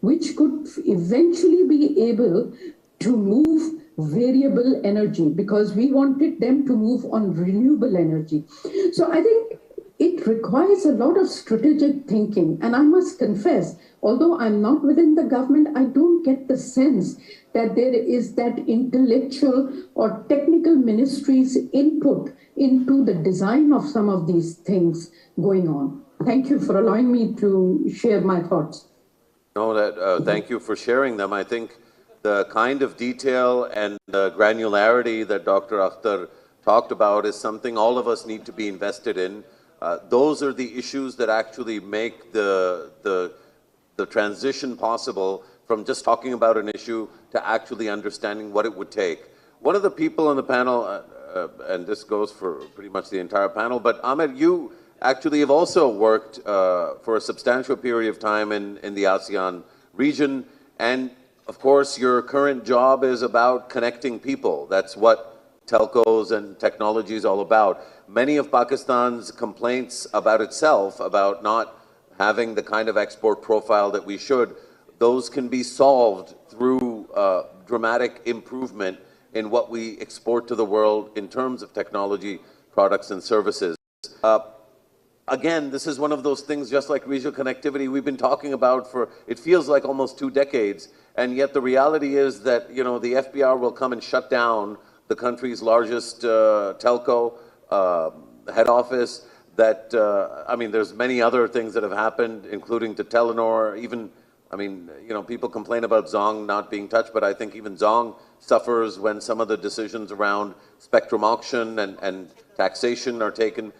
which could eventually be able to move variable energy, because we wanted them to move on renewable energy. So I think it requires a lot of strategic thinking. And I must confess, although I'm not within the government, I don't get the sense that there is that intellectual or technical ministry's input into the design of some of these things going on. Thank you for allowing me to share my thoughts. No, thank you for sharing them. I think the kind of detail and the granularity that Dr. Akhtar talked about is something all of us need to be invested in. Those are the issues that actually make the transition possible from just talking about an issue to actually understanding what it would take. One of the people on the panel, and this goes for pretty much the entire panel, but Ahmed, you actually have also worked for a substantial period of time in the ASEAN region, and of course your current job is about connecting people. That's what telcos and technology is all about. Many of Pakistan's complaints about itself, about not having the kind of export profile that we should, those can be solved through dramatic improvement in what we export to the world in terms of technology, products and services. Again, this is one of those things, just like regional connectivity, we've been talking about for, it feels like almost 2 decades, and yet the reality is that, you know, the FBR will come and shut down the country's largest telco head office. That, I mean, there's many other things that have happened, including to Telenor, even, I mean, you know, people complain about Zong not being touched, but I think even Zong suffers when some of the decisions around spectrum auction and taxation are taken.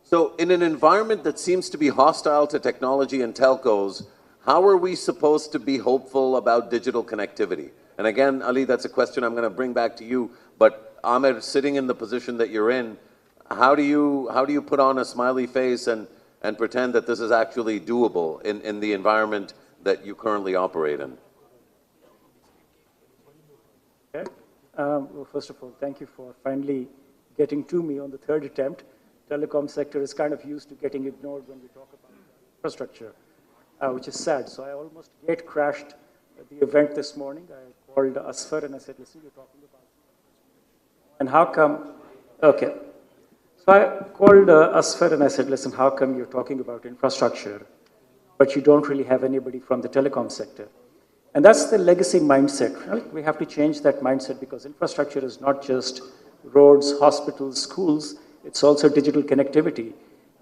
So in an environment that seems to be hostile to technology and telcos, how are we supposed to be hopeful about digital connectivity? And again, Ali, that's a question I'm going to bring back to you. But Ahmed, sitting in the position that you're in, how do you put on a smiley face and pretend that this is actually doable in the environment that you currently operate in? Okay. Well, first of all, thank you for finally getting to me on the 3rd attempt. Telecom sector is kind of used to getting ignored when we talk about infrastructure, which is sad. So I almost gate crashed at the event this morning. I called Asfar and I said, listen, you're talking about... And how come... Okay. So I called Asfar and I said, listen, how come you're talking about infrastructure, but you don't really have anybody from the telecom sector? And that's the legacy mindset. Right? We have to change that mindset, because infrastructure is not just roads, hospitals, schools. It's also digital connectivity.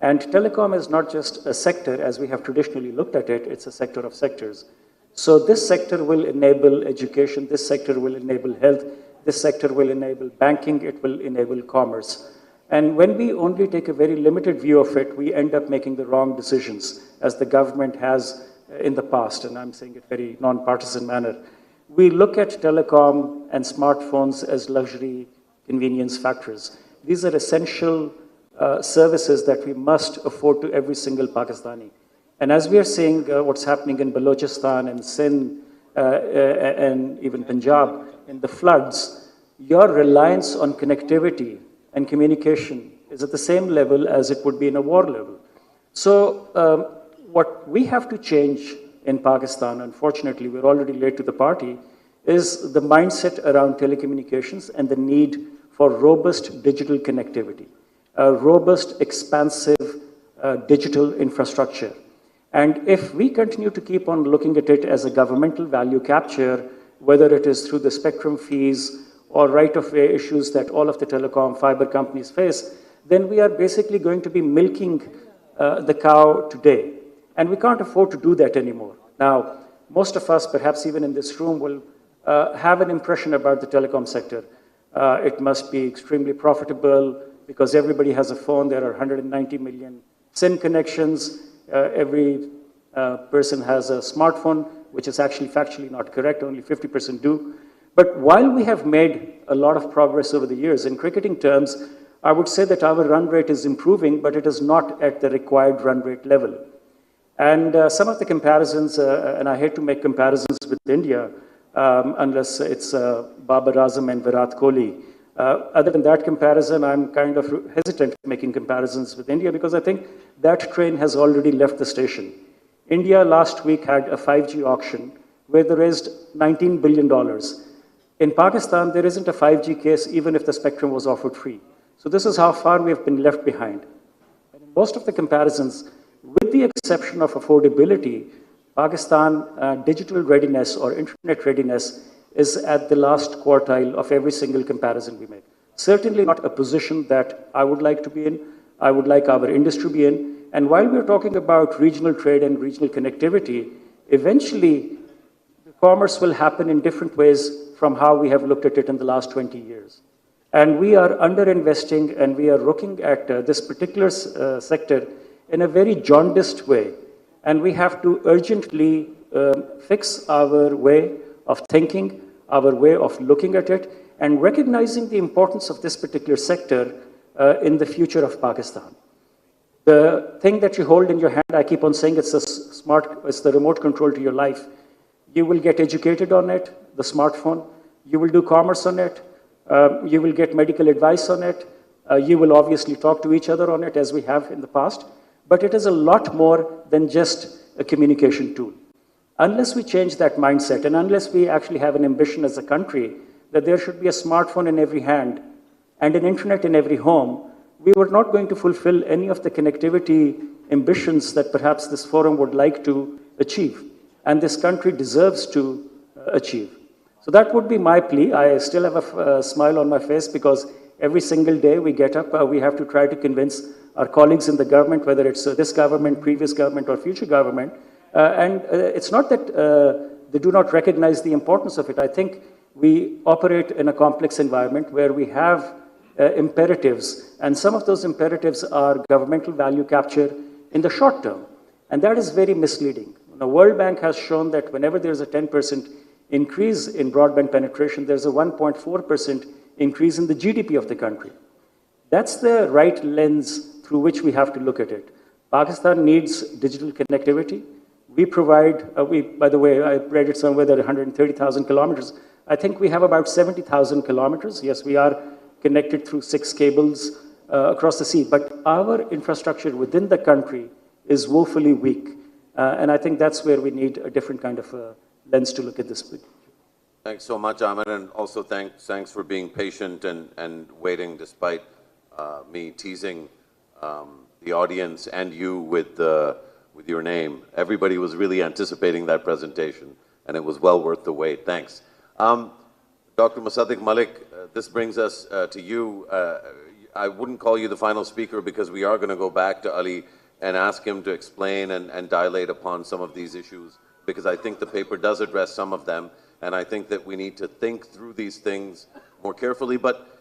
And telecom is not just a sector as we have traditionally looked at it, it's a sector of sectors. So this sector will enable education, this sector will enable health, this sector will enable banking, it will enable commerce. And when we only take a very limited view of it, we end up making the wrong decisions, as the government has in the past, and I'm saying it very non-partisan manner. We look at telecom and smartphones as luxury convenience factors. These are essential services that we must afford to every single Pakistani. And as we are seeing what's happening in Balochistan and Sindh and even Punjab in the floods, your reliance on connectivity and communication is at the same level as it would be in a war level. So what we have to change in Pakistan, unfortunately, we're already late to the party, is the mindset around telecommunications and the need for robust digital connectivity, a robust, expansive digital infrastructure. And if we continue to keep on looking at it as a governmental value capture, whether it is through the spectrum fees or right-of-way issues that all of the telecom fiber companies face, then we are basically going to be milking the cow today. And we can't afford to do that anymore. Now, most of us, perhaps even in this room, will have an impression about the telecom sector. It must be extremely profitable because everybody has a phone. There are 190 million SIM connections. Every person has a smartphone, which is actually factually not correct. Only 50% do. But while we have made a lot of progress over the years, in cricketing terms, I would say that our run rate is improving, but it is not at the required run rate level. And some of the comparisons, and I hate to make comparisons with India, unless it's Babar Azam and Virat Kohli. Other than that comparison, I'm kind of hesitant making comparisons with India because I think that train has already left the station. India last week had a 5G auction where they raised $19 billion. In Pakistan, there isn't a 5G case even if the spectrum was offered free. So this is how far we have been left behind. And in most of the comparisons, with the exception of affordability, Pakistan digital readiness or internet readiness is at the last quartile of every single comparison we make. Certainly not a position that I would like to be in, I would like our industry to be in. And while we're talking about regional trade and regional connectivity, eventually the commerce will happen in different ways from how we have looked at it in the last 20 years. And we are underinvesting and we are looking at this particular sector in a very jaundiced way. And we have to urgently fix our way of thinking, our way of looking at it, and recognizing the importance of this particular sector in the future of Pakistan. The thing that you hold in your hand, I keep on saying it's the remote control to your life. You will get educated on it, the smartphone. You will do commerce on it. You will get medical advice on it. You will obviously talk to each other on it as we have in the past. But it is a lot more than just a communication tool. Unless we change that mindset and unless we actually have an ambition as a country that there should be a smartphone in every hand and an internet in every home, we were not going to fulfill any of the connectivity ambitions that perhaps this forum would like to achieve and this country deserves to achieve. So that would be my plea. I still have a smile on my face because every single day we get up, we have to try to convince our colleagues in the government, whether it's this government, previous government, or future government. It's not that they do not recognize the importance of it. I think we operate in a complex environment where we have imperatives, and some of those imperatives are governmental value capture in the short term. And that is very misleading. The World Bank has shown that whenever there's a 10% increase in broadband penetration, there's a 1.4% increase in the GDP of the country. That's the right lens through which we have to look at it. Pakistan needs digital connectivity. We provide, by the way, I read it somewhere that 130,000 kilometers. I think we have about 70,000 kilometers. Yes, we are connected through 6 cables across the sea, but our infrastructure within the country is woefully weak. And I think that's where we need a different kind of lens to look at this. Thanks so much, Ahmed, and also thanks for being patient and waiting despite me teasing the audience and you with your name. Everybody was really anticipating that presentation, and it was well worth the wait. Thanks. Dr. Musaddiq Malik, this brings us to you. I wouldn't call you the final speaker because we are going to go back to Ali and ask him to explain and dilate upon some of these issues, because I think the paper does address some of them, and I think that we need to think through these things more carefully. But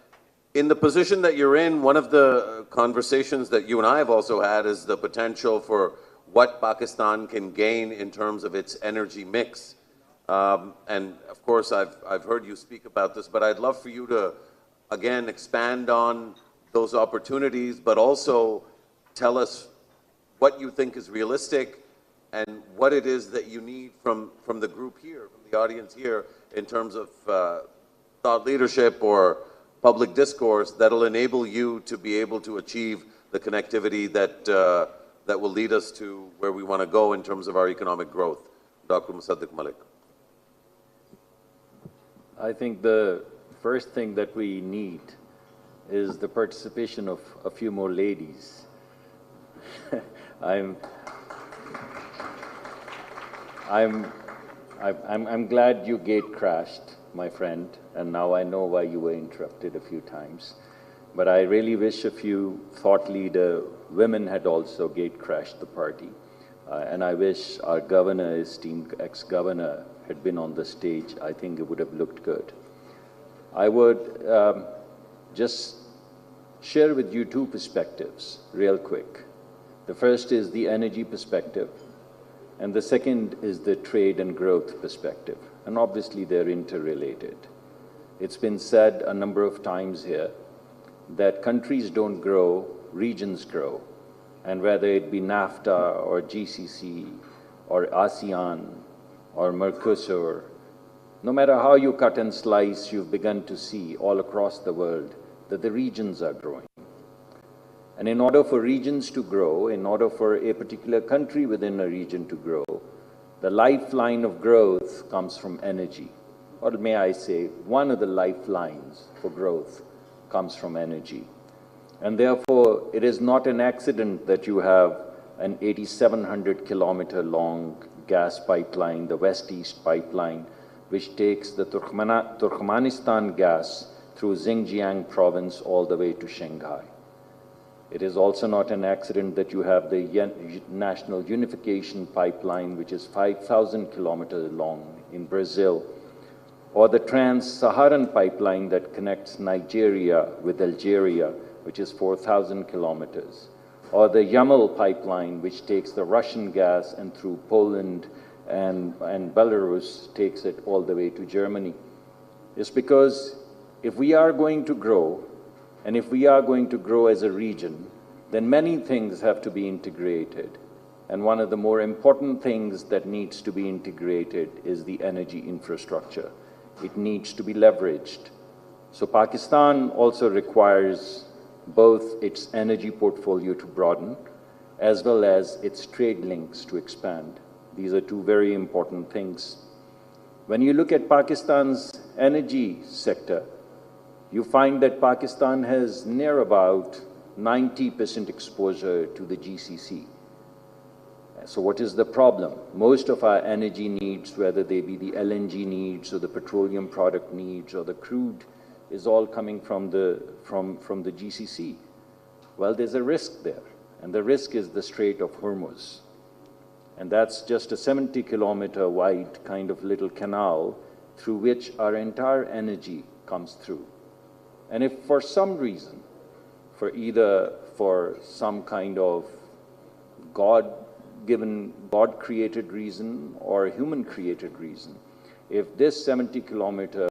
in the position that you're in, one of the conversations that you and I have also had is the potential for what Pakistan can gain in terms of its energy mix. And of course, I've heard you speak about this, but I'd love for you to, again, expand on those opportunities, but also tell us what you think is realistic and what it is that you need from the group here, from the audience here, in terms of thought leadership or public discourse that'll enable you to be able to achieve the connectivity that will lead us to where we want to go in terms of our economic growth. Dr. Musaddiq Malik. I think the first thing that we need is the participation of a few more ladies. I'm glad you gate crashed, my friend, and now I know why you were interrupted a few times. But I really wish a few thought leader women had also gate crashed the party. And I wish our governor, esteemed ex-governor, had been on the stage. I think it would have looked good. I would just share with you 2 perspectives real quick. The first is the energy perspective, and the second is the trade and growth perspective. And obviously they're interrelated. It's been said a number of times here that countries don't grow, regions grow. And whether it be NAFTA or GCC or ASEAN or Mercosur, no matter how you cut and slice, you've begun to see all across the world that the regions are growing. And in order for regions to grow, in order for a particular country within a region to grow, The lifeline of growth comes from energy. Or may I say, one of the lifelines for growth comes from energy. And therefore, it is not an accident that you have an 8,700 kilometer long gas pipeline, the West-East pipeline, which takes the Turkmenistan gas through Xinjiang province all the way to Shanghai. It is also not an accident that you have the National Unification Pipeline, which is 5,000 kilometers long in Brazil, or the Trans-Saharan Pipeline that connects Nigeria with Algeria, which is 4,000 kilometers, or the Yamal Pipeline, which takes the Russian gas and through Poland and Belarus takes it all the way to Germany. It's because if we are going to grow, and if we are going to grow as a region, then many things have to be integrated. And one of the more important things that needs to be integrated is the energy infrastructure. It needs to be leveraged. So Pakistan also requires both its energy portfolio to broaden, as well as its trade links to expand. These are two very important things. When you look at Pakistan's energy sector, you find that Pakistan has near about 90% exposure to the GCC. So what is the problem? Most of our energy needs, whether they be the LNG needs or the petroleum product needs or the crude, is all coming from the GCC. Well, there's a risk there, and the risk is the Strait of Hormuz. And that's just a 70-kilometer wide kind of little canal through which our entire energy comes through. And if for some reason, for some kind of God-given, God-created reason or human-created reason, if this 70-kilometer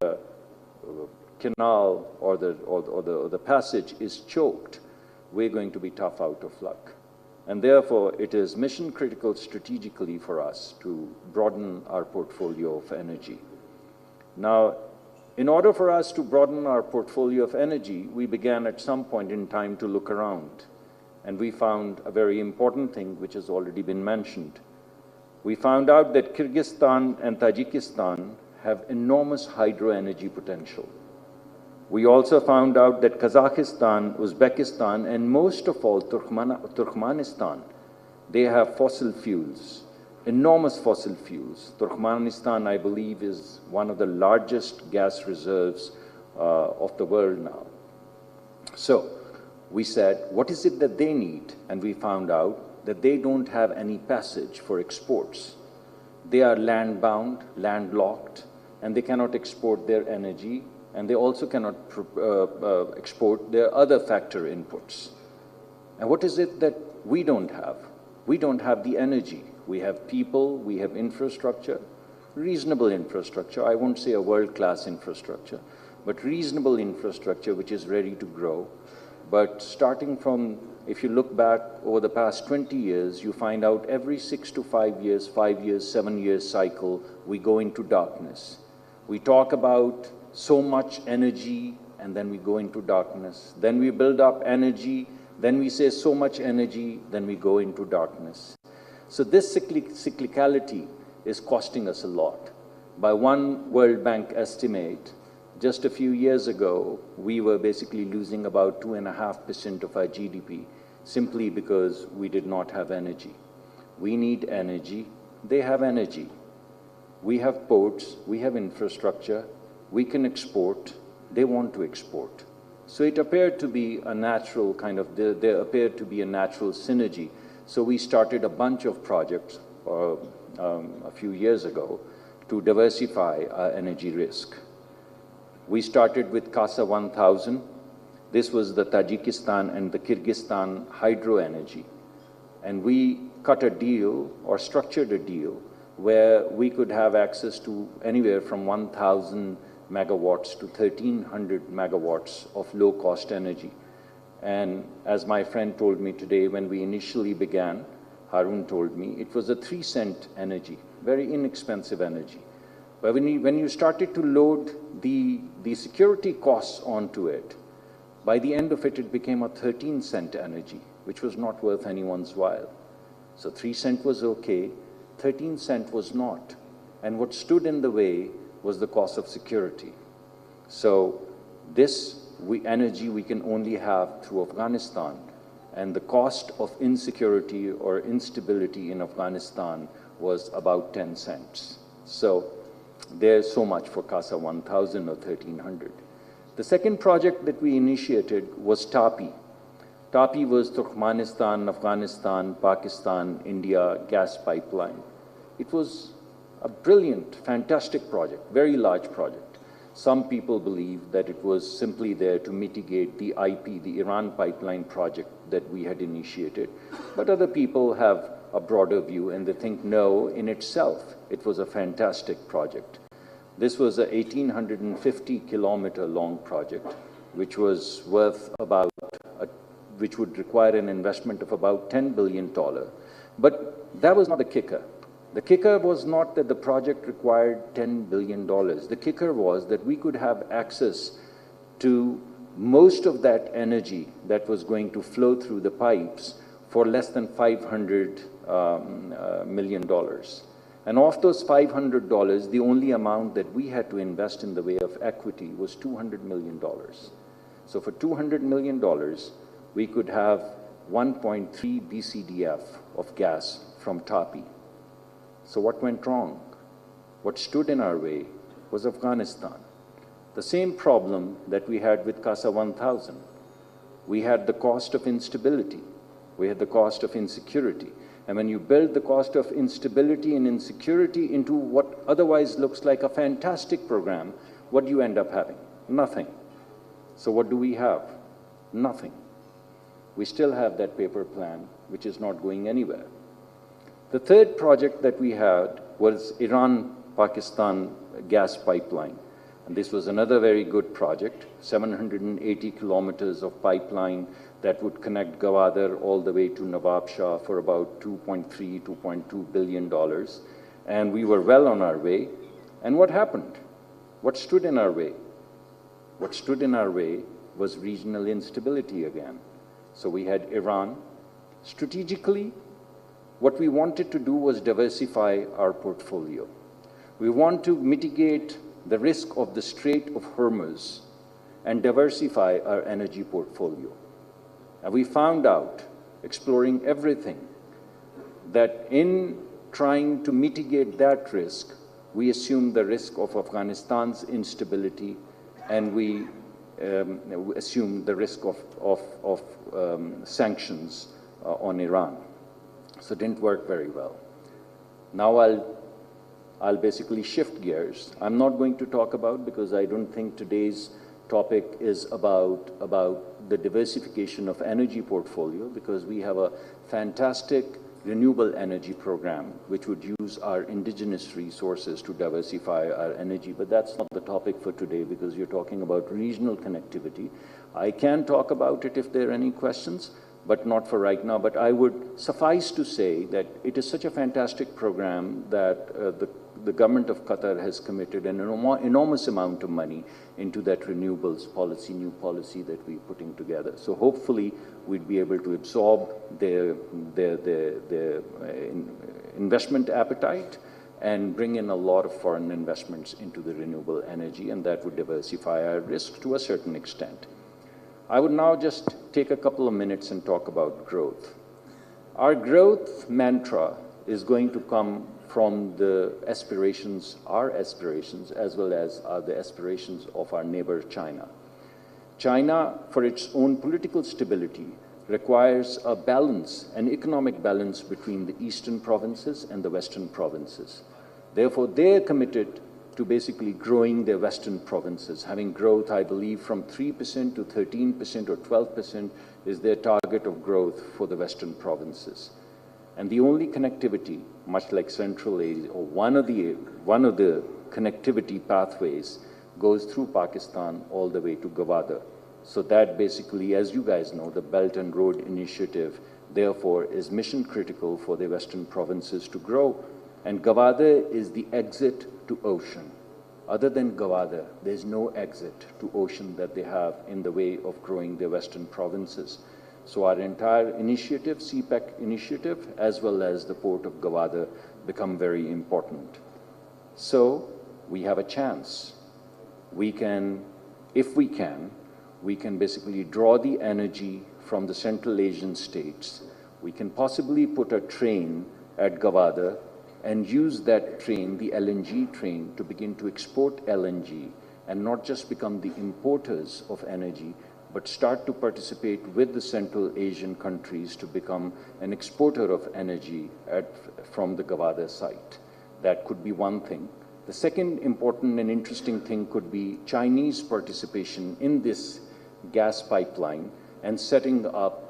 canal or the passage is choked, we're going to be tough out of luck. And therefore, it is mission critical strategically for us to broaden our portfolio of energy. Now, in order for us to broaden our portfolio of energy, we began at some point in time to look around. And we found a very important thing which has already been mentioned. We found out that Kyrgyzstan and Tajikistan have enormous hydro energy potential. We also found out that Kazakhstan, Uzbekistan, and most of all Turkmenistan, they have fossil fuels, enormous fossil fuels. Turkmenistan, I believe, is one of the largest gas reserves of the world now. So we said, what is it that they need? And we found out that they don't have any passage for exports. They are land-bound, landlocked, and they cannot export their energy, and they also cannot export their other factor inputs. And what is it that we don't have? We don't have the energy. We have people, we have infrastructure, reasonable infrastructure. I won't say a world-class infrastructure, but reasonable infrastructure which is ready to grow. But starting from, if you look back over the past 20 years, you find out every 6 to 5 years, 5 years, 7 years cycle, we go into darkness. We talk about so much energy, and then we go into darkness. Then we build up energy, then we say so much energy, then we go into darkness. So this cyclicality is costing us a lot. By one World Bank estimate, just a few years ago, we were basically losing about 2.5% of our GDP simply because we did not have energy. We need energy. They have energy. We have ports. We have infrastructure. We can export. They want to export. So it appeared to be a natural kind of, there appeared to be a natural synergy. So we started a bunch of projects a few years ago to diversify our energy risk. We started with CASA 1000. This was the Tajikistan and the Kyrgyzstan hydro energy. And we cut a deal or structured a deal where we could have access to anywhere from 1,000 megawatts to 1,300 megawatts of low-cost energy. And as my friend told me today, when we initially began, Harun told me, it was a 3-cent energy, very inexpensive energy. But when you started to load the security costs onto it, by the end of it, it became a 13-cent energy, which was not worth anyone's while. So 3 cent was okay. 13 cent was not. And what stood in the way was the cost of security. So this energy we can only have through Afghanistan. And the cost of insecurity or instability in Afghanistan was about 10 cents. So there's so much for CASA 1000 or 1300. The second project that we initiated was TAPI. TAPI was Turkmenistan, Afghanistan, Pakistan, India gas pipeline. It was a brilliant, fantastic project, very large project. Some people believe that it was simply there to mitigate the IP, the Iran pipeline project that we had initiated. But other people have a broader view and they think, no, in itself, it was a fantastic project. This was a 1,850-kilometer long project, which was worth about, which would require an investment of about $10 billion. But that was not the kicker. The kicker was not that the project required $10 billion. The kicker was that we could have access to most of that energy that was going to flow through the pipes for less than $500 million. And of those $500, the only amount that we had to invest in the way of equity was $200 million. So for $200 million, we could have 1.3 BCDF of gas from TAPI. So what went wrong? What stood in our way was Afghanistan. The same problem that we had with CASA 1000. We had the cost of instability. We had the cost of insecurity. And when you build the cost of instability and insecurity into what otherwise looks like a fantastic program, what do you end up having? Nothing. So what do we have? Nothing. We still have that paper plan, which is not going anywhere. The third project that we had was Iran-Pakistan gas pipeline. And this was another very good project, 780 kilometers of pipeline that would connect Gwadar all the way to Nawab Shah for about $2.2 billion. And we were well on our way. And what happened? What stood in our way? What stood in our way was regional instability again. So we had Iran. Strategically, what we wanted to do was diversify our portfolio. We want to mitigate the risk of the Strait of Hormuz and diversify our energy portfolio. And we found out, exploring everything, that in trying to mitigate that risk, we assumed the risk of Afghanistan's instability, and we assumed the risk of sanctions on Iran. So it didn't work very well. Now I'll basically shift gears. I'm not going to talk about, because I don't think today's topic is about the diversification of energy portfolio, because we have a fantastic renewable energy program which would use our indigenous resources to diversify our energy. But that's not the topic for today, because you're talking about regional connectivity. I can talk about it if there are any questions, but not for right now. But I would suffice to say that it is such a fantastic program that the government of Qatar has committed an enormous amount of money into that renewables policy, new policy that we're putting together. So hopefully we'd be able to absorb their investment appetite and bring in a lot of foreign investments into the renewable energy, and that would diversify our risk to a certain extent. I would now just take a couple of minutes and talk about growth. Our growth mantra is going to come from the aspirations, our aspirations, as well as the aspirations of our neighbor China. China, for its own political stability, requires a balance, an economic balance between the eastern provinces and the western provinces. Therefore, they're committed to basically growing their western provinces, having growth, I believe, from 3% to 13% or 12% is their target of growth for the western provinces. And the only connectivity, much like Central Asia, or one of the connectivity pathways goes through Pakistan all the way to Gwadar. So that basically, as you guys know, the Belt and Road Initiative, therefore, is mission critical for the western provinces to grow. And Gwadar is the exit to ocean. Other than Gwadar, there's no exit to ocean that they have in the way of growing their western provinces. So our entire initiative, CPEC initiative, as well as the Port of Gwadar, become very important. So we have a chance. We can, if we can basically draw the energy from the Central Asian states. We can possibly put a train at Gawada and use that train, the LNG train, to begin to export LNG and not just become the importers of energy, but start to participate with the Central Asian countries to become an exporter of energy from the Gawada site. That could be one thing. The second important and interesting thing could be Chinese participation in this gas pipeline and setting up,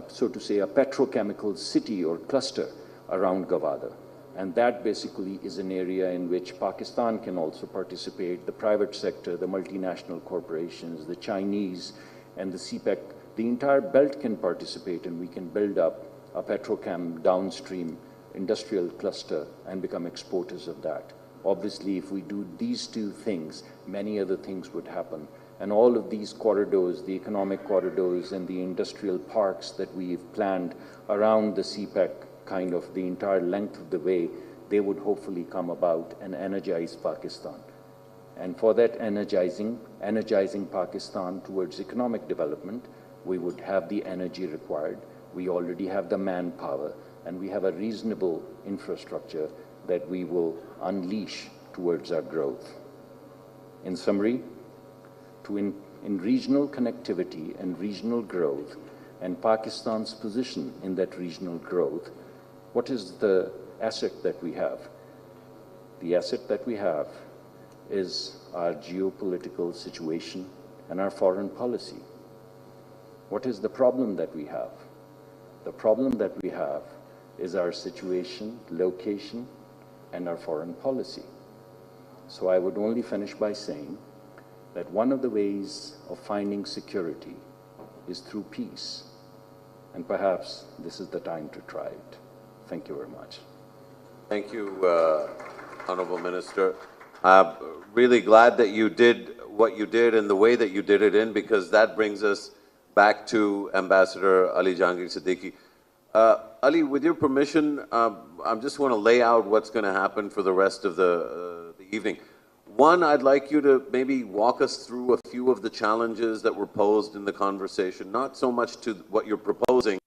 so to say, a petrochemical city or cluster around Gawada. And that basically is an area in which Pakistan can also participate, the private sector, the multinational corporations, the Chinese, and the CPEC. The entire belt can participate, and we can build up a petrochem downstream industrial cluster and become exporters of that. Obviously, if we do these two things, many other things would happen. And all of these corridors, the economic corridors and the industrial parks that we've planned around the CPEC, kind of the entire length of the way, they would hopefully come about and energize Pakistan. And for that energizing Pakistan towards economic development, we would have the energy required. We already have the manpower, and we have a reasonable infrastructure that we will unleash towards our growth. In summary, in regional connectivity and regional growth and Pakistan's position in that regional growth, what is the asset that we have? The asset that we have is our geopolitical situation and our foreign policy. What is the problem that we have? The problem that we have is our situation, location, and our foreign policy. So I would only finish by saying that one of the ways of finding security is through peace. And perhaps this is the time to try it. Thank you very much. Thank you, Honorable Minister. I'm really glad that you did what you did and the way that you did it in, because that brings us back to Ambassador Ali Jahangir Siddiqui. Ali, with your permission, I just want to lay out what's going to happen for the rest of the evening. One, I'd like you to maybe walk us through a few of the challenges that were posed in the conversation, not so much to what you're proposing,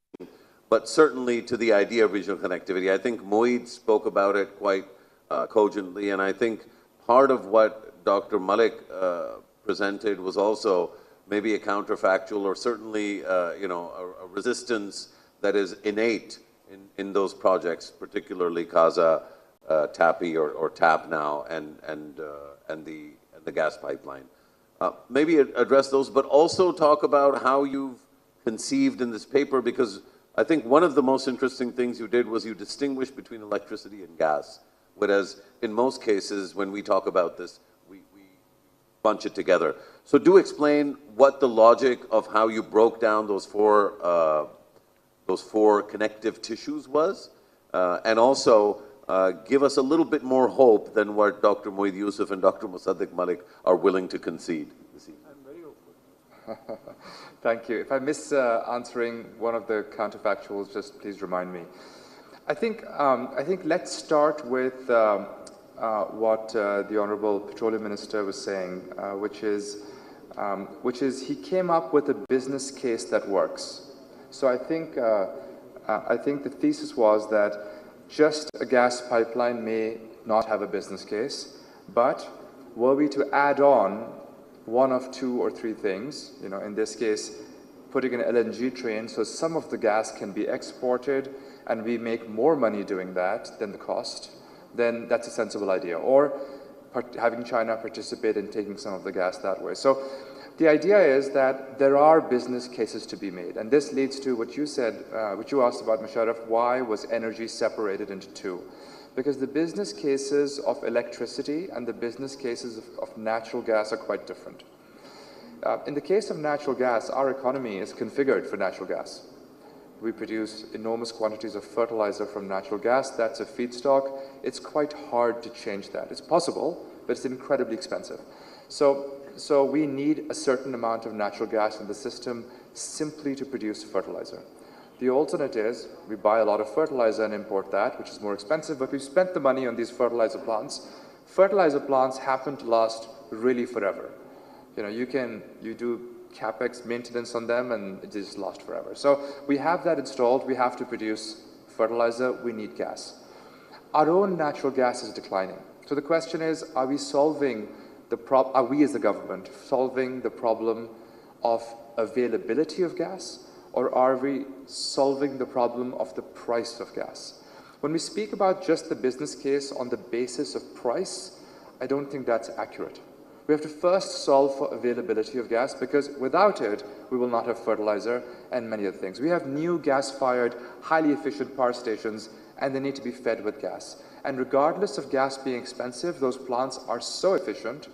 but certainly to the idea of regional connectivity. I think Moeed spoke about it quite cogently, and I think part of what Dr. Malik presented was also maybe a counterfactual, or certainly a resistance that is innate in those projects, particularly Kaza, TAPI or TAP now, and the gas pipeline. Maybe address those, but also talk about how you've conceived in this paper, because I think one of the most interesting things you did was you distinguished between electricity and gas, whereas in most cases when we talk about this, we bunch it together. So do explain what the logic of how you broke down those four connective tissues was, and also give us a little bit more hope than what Dr. Moeed Yusuf and Dr. Musaddiq Malik are willing to concede this evening. I'm very hopeful. Thank you. If I miss answering one of the counterfactuals, just please remind me. I think let's start with what the Honorable Petroleum Minister was saying, which is he came up with a business case that works. So I think the thesis was that just a gas pipeline may not have a business case, but were we to add on one of two or three things, in this case, putting an LNG train, so some of the gas can be exported and we make more money doing that than the cost, then that's a sensible idea. Or having China participate in taking some of the gas that way. So the idea is that there are business cases to be made. And this leads to what you said, what you asked about, Musharraf, why was energy separated into two? Because the business cases of electricity and the business cases of natural gas are quite different. In the case of natural gas, our economy is configured for natural gas. We produce enormous quantities of fertilizer from natural gas. That's a feedstock. It's quite hard to change that. It's possible, but it's incredibly expensive. So we need a certain amount of natural gas in the system simply to produce fertilizer. The alternate is we buy a lot of fertilizer and import that, which is more expensive, but we've spent the money on these fertilizer plants. Fertilizer plants happen to last really forever. You know, you do capex maintenance on them and it just lasts forever. So we have that installed, we have to produce fertilizer, we need gas. Our own natural gas is declining. So the question is, are we solving are we as the government solving the problem of availability of gas, or are we solving the problem of the price of gas? When we speak about just the business case on the basis of price, I don't think that's accurate. We have to first solve for availability of gas, because without it, we will not have fertilizer and many other things. We have new gas-fired, highly efficient power stations, and they need to be fed with gas. And regardless of gas being expensive, those plants are so efficient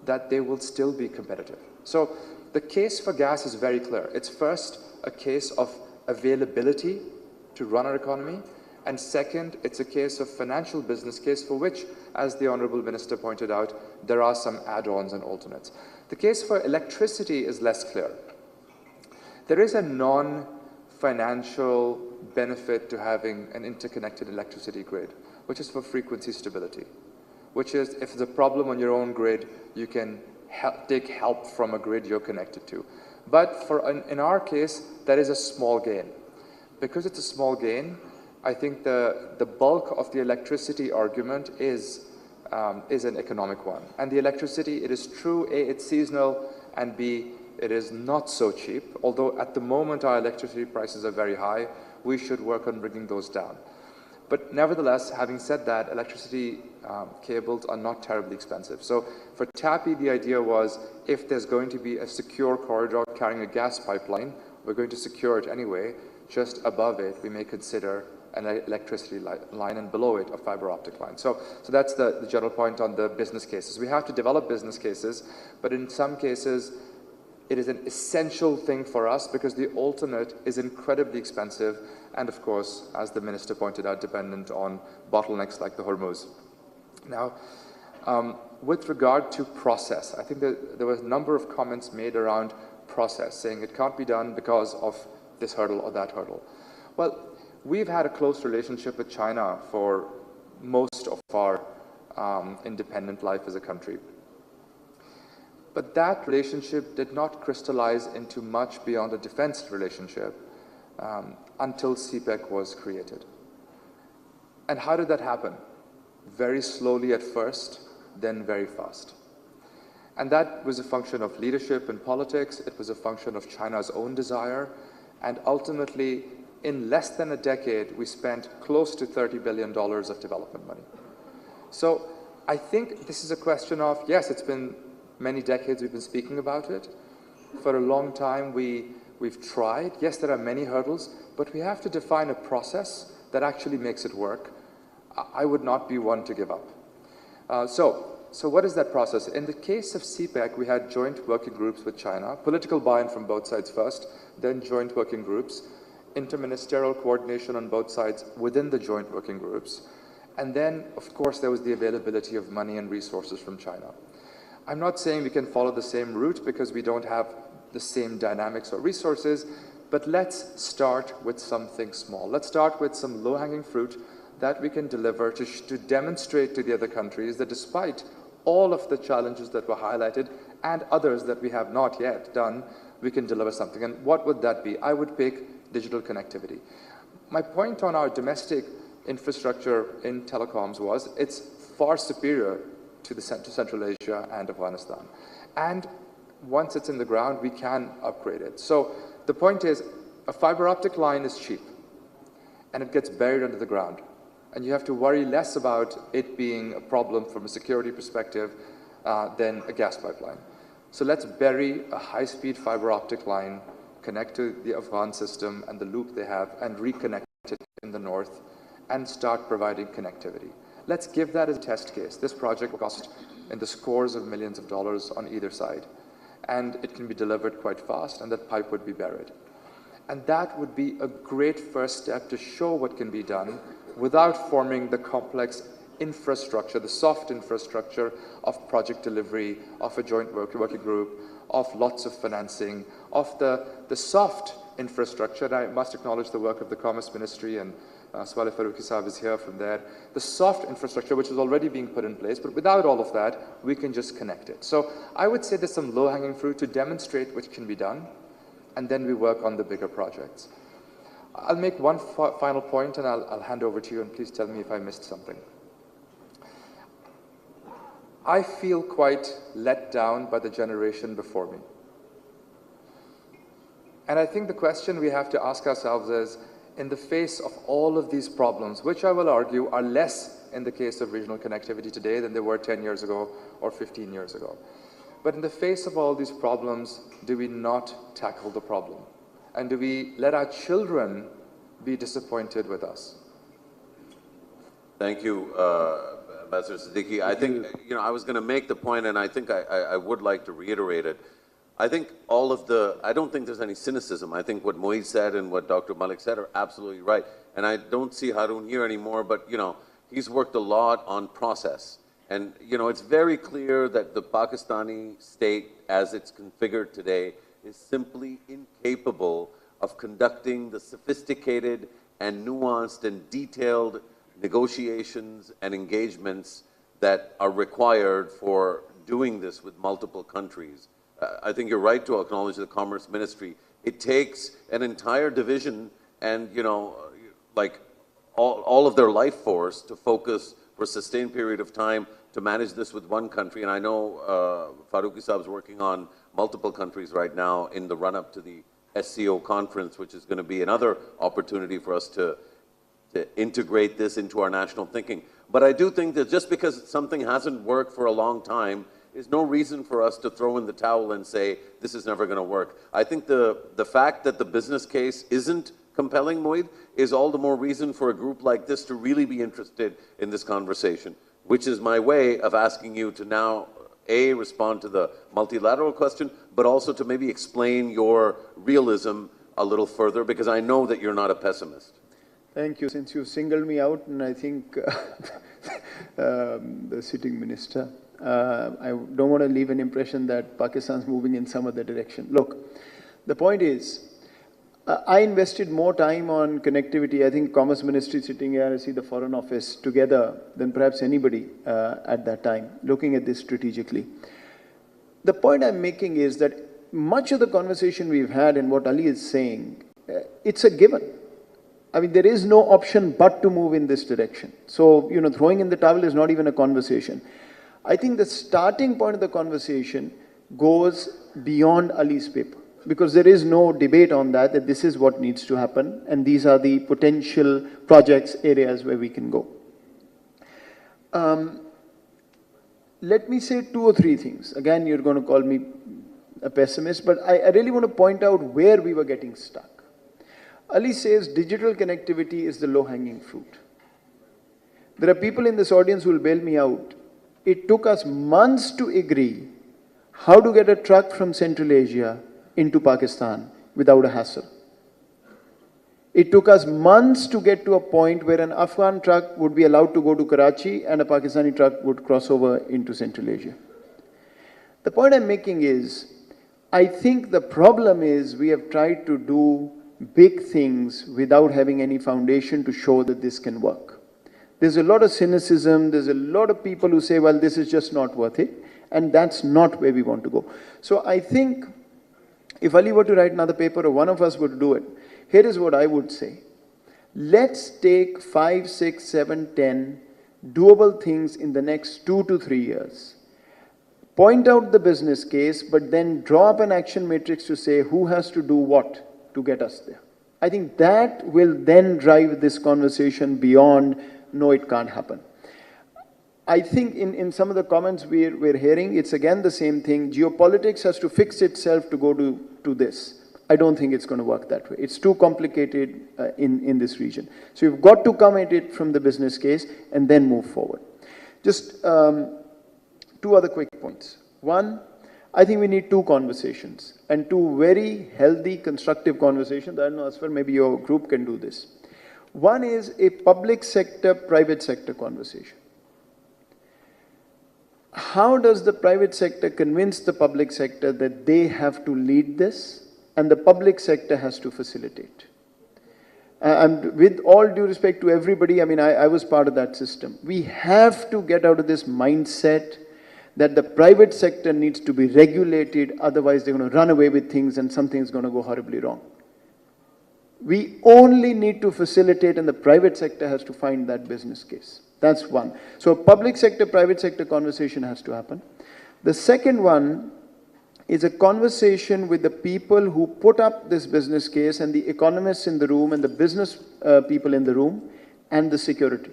that they will still be competitive. So the case for gas is very clear. It's first a case of availability to run our economy, and second, it's a case of financial business case for which, as the Honourable Minister pointed out, there are some add-ons and alternates. The case for electricity is less clear. There is a non-financial benefit to having an interconnected electricity grid, which is for frequency stability, which is if there's a problem on your own grid, you can take help from a grid you're connected to. But in our case, that is a small gain. Because it's a small gain, I think the bulk of the electricity argument is an economic one. And the electricity, it is true, A, it's seasonal, and B, it is not so cheap. Although at the moment our electricity prices are very high, we should work on bringing those down. But nevertheless, having said that, electricity cables are not terribly expensive. So for TAPI, the idea was if there's going to be a secure corridor carrying a gas pipeline, we're going to secure it anyway. Just above it, we may consider an electricity line, and below it, a fiber optic line. So that's the general point on the business cases. We have to develop business cases, but in some cases, it is an essential thing for us because the alternate is incredibly expensive and, of course, as the Minister pointed out, dependent on bottlenecks like the Hormuz. Now, with regard to process, I think that there was a number of comments made around process, saying it can't be done because of this hurdle or that hurdle. Well, we've had a close relationship with China for most of our independent life as a country. But that relationship did not crystallize into much beyond a defense relationship until CPEC was created. And how did that happen? Very slowly at first, then very fast. And that was a function of leadership in politics. It was a function of China's own desire. And ultimately, in less than a decade, we spent close to $30 billion of development money. So I think this is a question of, yes, it's been many decades we've been speaking about it. For a long time, we've tried. Yes, there are many hurdles, but we have to define a process that actually makes it work. I would not be one to give up. So what is that process? In the case of CPEC, we had joint working groups with China, political buy-in from both sides first, then joint working groups, interministerial coordination on both sides within the joint working groups. And then, of course, there was the availability of money and resources from China. I'm not saying we can follow the same route because we don't have the same dynamics or resources, but let's start with something small. Let's start with some low-hanging fruit that we can deliver to demonstrate to the other countries that despite all of the challenges that were highlighted and others that we have not yet done, we can deliver something. And what would that be? I would pick digital connectivity. My point on our domestic infrastructure in telecoms was it's far superior to Central Asia and Afghanistan. And once it's in the ground, we can upgrade it. So the point is, a fiber optic line is cheap, and it gets buried under the ground. And you have to worry less about it being a problem from a security perspective than a gas pipeline. So let's bury a high-speed fiber optic line, connect to the Afghan system and the loop they have, and reconnect it in the north, and start providing connectivity. Let's give that as a test case. This project will cost in the scores of millions of dollars on either side. And it can be delivered quite fast, and that pipe would be buried. And that would be a great first step to show what can be done without forming the complex infrastructure, the soft infrastructure of project delivery, of a joint working group, of lots of financing, of the soft infrastructure. And I must acknowledge the work of the Commerce Ministry, and Swale Farooqi Saab is here from there. The soft infrastructure, which is already being put in place, but without all of that, we can just connect it. So I would say there's some low-hanging fruit to demonstrate which can be done, and then we work on the bigger projects. I'll make one final point, and I'll hand over to you, and please tell me if I missed something. I feel quite let down by the generation before me. And I think the question we have to ask ourselves is, in the face of all of these problems, which I will argue are less in the case of regional connectivity today than they were 10 years ago or 15 years ago. But in the face of all these problems, do we not tackle the problem? And do we let our children be disappointed with us? Thank you, Ambassador Siddiqui. I think, I was going to make the point, and I think I would like to reiterate it. I think I don't think there's any cynicism. I think what Moeed said and what Dr. Malik said are absolutely right. And I don't see Haroon here anymore, but, he's worked a lot on process. And, it's very clear that the Pakistani state, as it's configured today, is simply incapable of conducting the sophisticated and nuanced and detailed negotiations and engagements that are required for doing this with multiple countries. I think you're right to acknowledge the Commerce Ministry. It takes an entire division and, like all of their life force to focus for a sustained period of time to manage this with one country. And I know Farooqi Saab is working on multiple countries right now in the run-up to the SCO conference, which is going to be another opportunity for us to integrate this into our national thinking. But I do think that just because something hasn't worked for a long time is no reason for us to throw in the towel and say, this is never going to work. I think the fact that the business case isn't compelling, Moeed, is all the more reason for a group like this to really be interested in this conversation, which is my way of asking you to now, A, respond to the multilateral question, but also to maybe explain your realism a little further, because I know that you're not a pessimist. Thank you. Since you singled me out, and I think the sitting minister, I don't want to leave an impression that Pakistan's moving in some other direction. Look, the point is, I invested more time on connectivity. I think Commerce Ministry sitting here, I see the Foreign Office together than perhaps anybody at that time, looking at this strategically. The point I'm making is that much of the conversation we've had and what Ali is saying, it's a given. I mean, there is no option but to move in this direction. So, throwing in the towel is not even a conversation. I think the starting point of the conversation goes beyond Ali's paper, because there is no debate on that this is what needs to happen, and these are the potential projects, areas where we can go. Let me say 2 or 3 things. Again, you're going to call me a pessimist, but I really want to point out where we were getting stuck. Ali says digital connectivity is the low-hanging fruit. There are people in this audience who will bail me out. It took us months to agree how to get a truck from Central Asia into Pakistan without a hassle. It took us months to get to a point where an Afghan truck would be allowed to go to Karachi and a Pakistani truck would cross over into Central Asia. The point I'm making is, I think the problem is we have tried to do big things without having any foundation to show that this can work. There's a lot of cynicism, there's a lot of people who say, well, this is just not worth it, and that's not where we want to go. So I think if Ali were to write another paper or one of us would do it, here is what I would say. Let's take 5, 6, 7, 10 doable things in the next 2 to 3 years. Point out the business case, but then draw up an action matrix to say who has to do what to get us there. I think that will then drive this conversation beyond, no, it can't happen. I think in some of the comments we're hearing, it's again the same thing. Geopolitics has to fix itself to go to this. I don't think it's going to work that way. It's too complicated in this region. So you've got to come at it from the business case and then move forward. Just 2 other quick points. One, I think we need 2 conversations, and 2 very healthy, constructive conversations. I don't know, Asfar, maybe your group can do this. One is a public sector, private sector conversation. how does the private sector convince the public sector that they have to lead this and the public sector has to facilitate? And with all due respect to everybody, I mean, I was part of that system. We have to get out of this mindset that the private sector needs to be regulated, otherwise they're going to run away with things and something's going to go horribly wrong. We only need to facilitate, and the private sector has to find that business case. That's one. So public sector, private sector conversation has to happen. The second one is a conversation with the people who put up this business case and the economists in the room and the business people in the room and the security.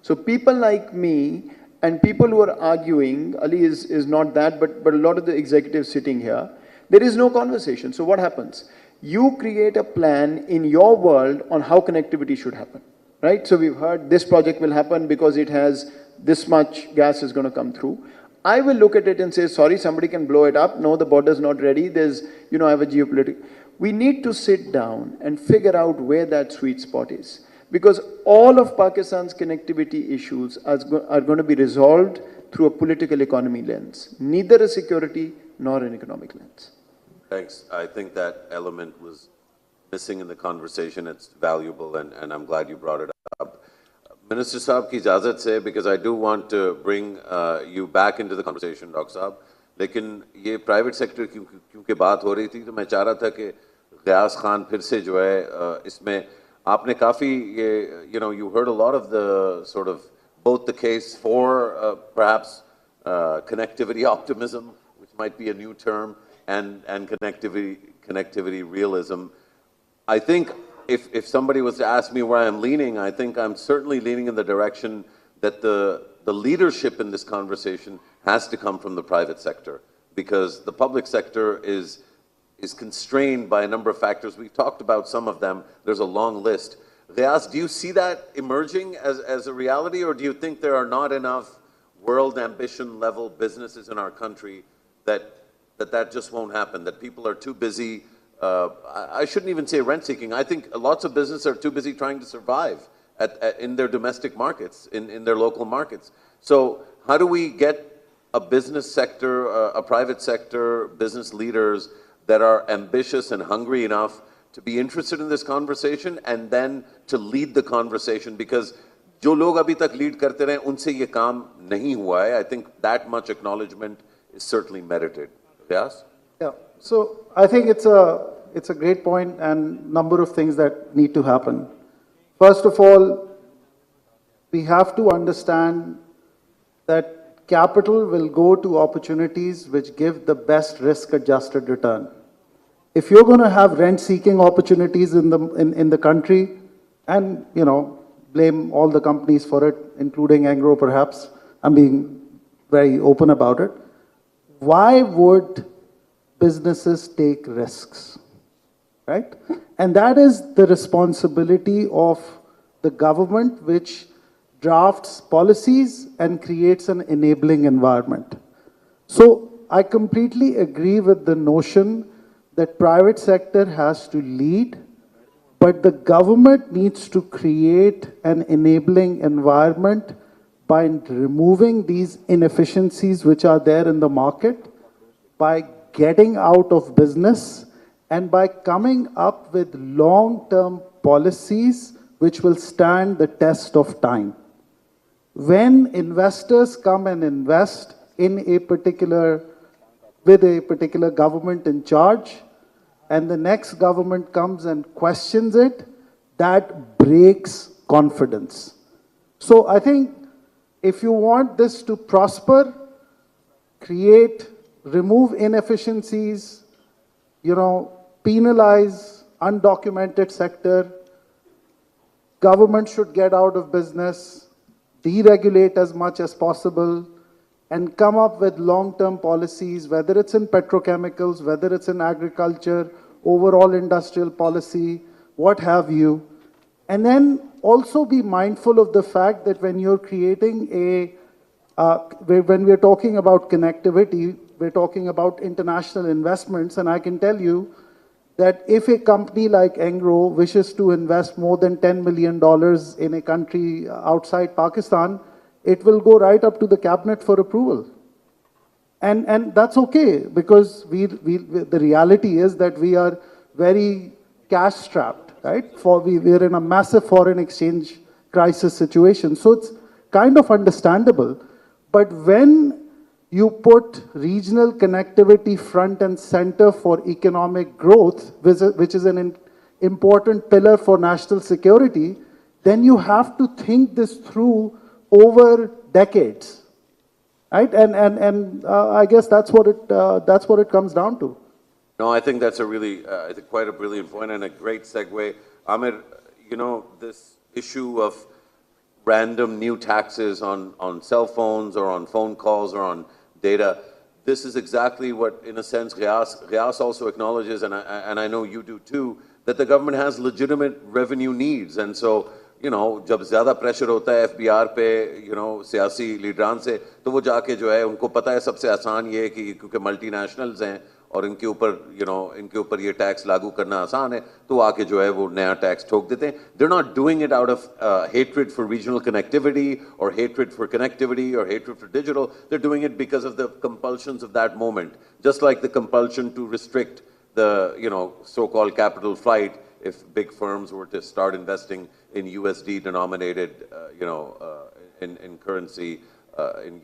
So people like me and people who are arguing, Ali is not that, but a lot of the executives sitting here, there is no conversation. So what happens? You create a plan in your world on how connectivity should happen, right? So we've heard this project will happen because it has this much gas is going to come through. I will look at it and say, sorry, somebody can blow it up. No, the border's not ready. There's, I have a geopolitical. We need to sit down and figure out where that sweet spot is. Because all of Pakistan's connectivity issues are going to be resolved through a political economy lens, neither a security nor an economic lens. Thanks. I think that element was missing in the conversation. It's valuable, and I'm glad you brought it up. Minister Saab ki ijazat se, because I do want to bring you back into the conversation, Dr. Saab. लेकिन ये private sector क्योंकि बात हो रही थी, तो मैं चाह रहा था कि ग़ियास खान फिर से जो है इसमें आपने काफ़ी ये you heard a lot of the sort of both the case for perhaps connectivity optimism, which might be a new term, and connectivity realism. I think if somebody was to ask me where I'm leaning, I think I'm certainly leaning in the direction that the leadership in this conversation has to come from the private sector, because the public sector is constrained by a number of factors. We've talked about some of them. There's a long list. Ghayas, do you see that emerging as a reality, or do you think there are not enough world ambition level businesses in our country that just won't happen, that people are too busy? I shouldn't even say rent seeking. I think lots of businesses are too busy trying to survive in their domestic markets, in their local markets. So how do we get a business sector, a private sector, business leaders that are ambitious and hungry enough to be interested in this conversation and then to lead the conversation? Because जो लोग अभी तक lead करते रहे, उनसे ये काम नहीं हुआ है. I think that much acknowledgement is certainly merited. Yes? Yeah. So I think it's a great point and number of things that need to happen. First of all, we have to understand that capital will go to opportunities which give the best risk-adjusted return. If you're going to have rent-seeking opportunities in the country, and blame all the companies for it, including Engro perhaps, I'm being very open about it. Why would businesses take risks, right? And that is the responsibility of the government, which drafts policies and creates an enabling environment. So I completely agree with the notion that private sector has to lead, but the government needs to create an enabling environment by removing these inefficiencies which are there in the market, by getting out of business, and by coming up with long-term policies which will stand the test of time. When investors come and invest in with a particular government in charge, and the next government comes and questions it, that breaks confidence. So I think if you want this to prosper, remove inefficiencies, penalize undocumented sector, government should get out of business, deregulate as much as possible, and come up with long-term policies, whether it's in petrochemicals, whether it's in agriculture, overall industrial policy, what have you. And then also be mindful of the fact that when you're creating when we're talking about connectivity, we're talking about international investments, and I can tell you that if a company like Engro wishes to invest more than $10 million in a country outside Pakistan, it will go right up to the cabinet for approval. And that's okay, because the reality is that we are very cash strapped, right? We're in a massive foreign exchange crisis situation. So it's kind of understandable. But when you put regional connectivity front and center for economic growth, which is an important pillar for national security, then you have to think this through over decades. Right? And I guess that's what it comes down to. No, I think that's a really, I think quite a brilliant point and a great segue. Amir, you know, this issue of random new taxes on cell phones or on phone calls or on data, this is exactly what, in a sense, Ghias also acknowledges, and I know you do too, that the government has legitimate revenue needs. And so, you know, जब ज़्यादा pressure होता है FBR पे, you know, सियासी लीडरान से, तो वो जाके जो है, उनको पता है सबसे आसान ये है कि क्योंकि मल्टीनेशनल्स हैं और इनके ऊपर, you know, इनके ऊपर ये टैक्स लागू करना आसान है, तो आके जो है वो नया टैक्स ठोक देते हैं. They're not doing it out of hatred for regional connectivity or hatred for connectivity or hatred for digital. They're doing it because of the compulsions of that moment, just like the compulsion to restrict the, you know, so-called capital flight if big firms were to start investing in USD denominated, you know, in currency, in